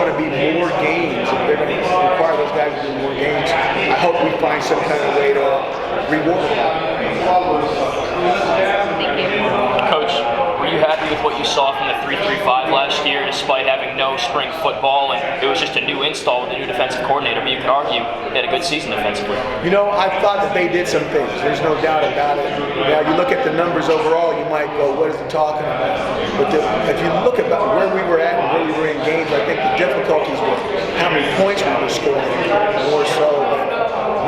going to be more games. If they're going to require those guys to do more games, I hope we find some kind of way to reward them. Coach, were you happy with what you saw from the 3-3-5 last year, despite having no spring football, and it was just a new install with a new defensive coordinator, but you could argue they had a good season defensively? You know, I thought that they did some things. There's no doubt about it. Now, you look at the numbers overall, you might go, what is he talking about? But if you look at where we were at and where we were in games, I think the difficulties were how many points we were scoring, more so than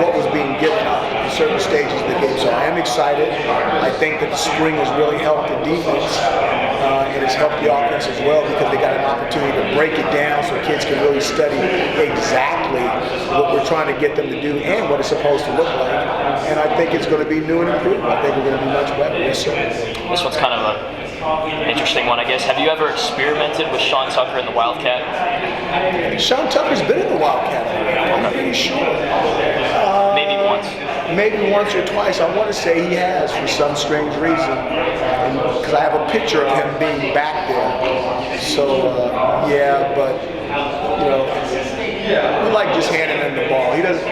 what was being given up in certain stages of the game. So I am excited. I think that the spring has really helped the defense, and it's helped the offense as well, because they got an opportunity to break it down so kids can really study exactly what we're trying to get them to do and what it's supposed to look like. And I think it's going to be new and improved. I think we're going to be much better. Yes, sir. This one's kind of an interesting one, I guess. Have you ever experimented with Sean Tucker in the Wildcat? Sean Tucker's been in the Wildcat. I'm pretty sure. Maybe once. Maybe once or twice. I want to say he has, for some strange reason, because I have a picture of him being back there. So yeah, but you know, we like just handing him the ball. He doesn't.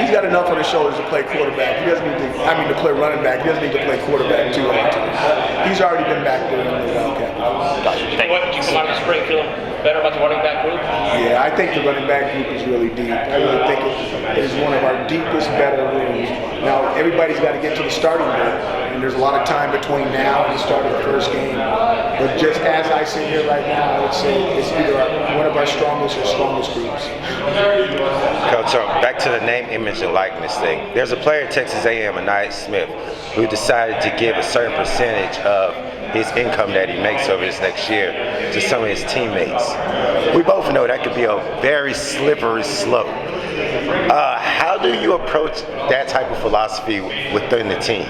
He's got enough on his shoulders to play quarterback. He doesn't need to. I mean, to play running back. He doesn't need to play quarterback too all the time. He's already been back there in the Wildcat. Gotcha. Thank you. Did you come out of the spring feeling better about the running back group? Yeah, I think the running back group is really deep. I really think it is one of our deepest, better rooms. Now, everybody's got to get to the starting group, and there's a lot of time between now and the start of the first game. But just as I sit here right now, I would say it's either one of our strongest or strongest groups. Coach, so back to the name, image, and likeness thing. There's a player at Texas A&M, N.I.L. Smith, who decided to give a certain percentage of his income that he makes over this next year to some of his teammates. We both know that could be a very slippery slope. How do you approach that type of philosophy within the team?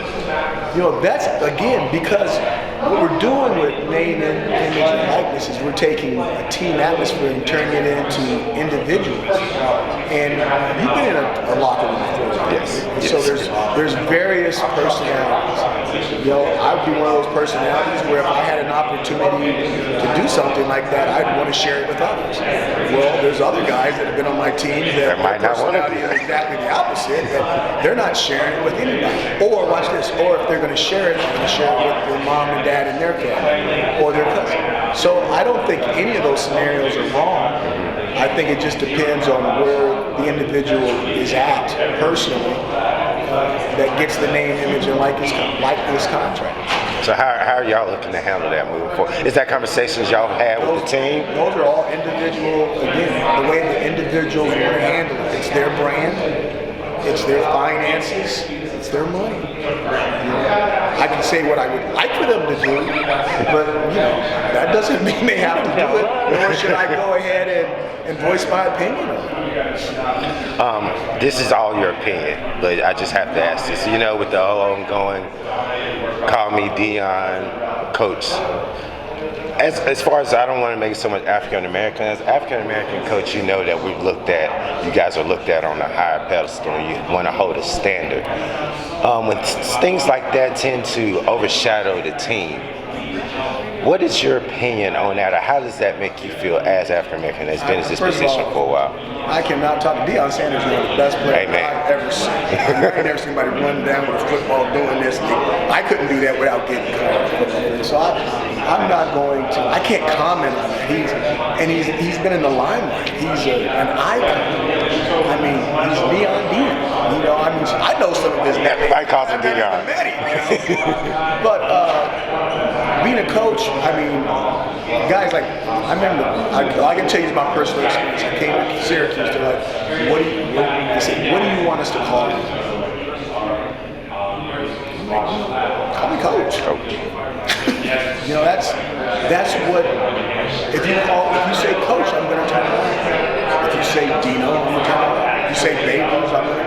You know, that's, again, because what we're doing with name, image, and likeness is we're taking a team atmosphere and turning it into individuals. And you've been in a locker room before. Yes. So there's various personalities. You know, I'd be one of those personalities where if I had an opportunity to do something like that, I'd want to share it with others. Well, there's other guys that have been on my team that might not want to do is exactly the opposite, that they're not sharing it with anybody. Or watch this, or if they're going to share it, they're going to share it with their mom and dad and their family, or their cousin. So I don't think any of those scenarios are wrong. I think it just depends on where the individual is at personally that gets the name, image, and likeness contract. So how are y'all looking to handle that moving forward? Is that conversations y'all have had with the team? Those are all individual, again, the way the individuals want to handle it. It's their brand, it's their finances, it's their money. You know, I can say what I would like for them to do, but you know, that doesn't mean they have to do it, nor should I go ahead and voice my opinion on it. This is all your opinion, but I just have to ask this. You know, with the whole ongoing call me Deion coach, as far as I don't want to make it so much African American, as African American coach, you know that we've looked at, you guys are looked at on a higher pedestal. You want to hold a standard. When things like that tend to overshadow the team, what is your opinion on that, or how does that make you feel as African American that's been in this position for a while? I cannot talk. Deion Sanders is one of the best players I've ever seen. I ain't never seen anybody run down with a football doing this. I couldn't do that without getting caught. So I'm not going to. I can't comment on that. He's been in the limelight. He's an icon. I mean, he's beyond Deion. You know, I mean, I know some of his names. Everybody calls him Deion. But being a coach, I mean, guys like, I remember, I can tell you my personal experience. I came to Syracuse, they're like, they said, what do you want us to call you? Call me coach. You know, that's what, if you say coach, I'm going to turn around. If you say Dino, I'm going to turn around. If you say Babers, I'm going to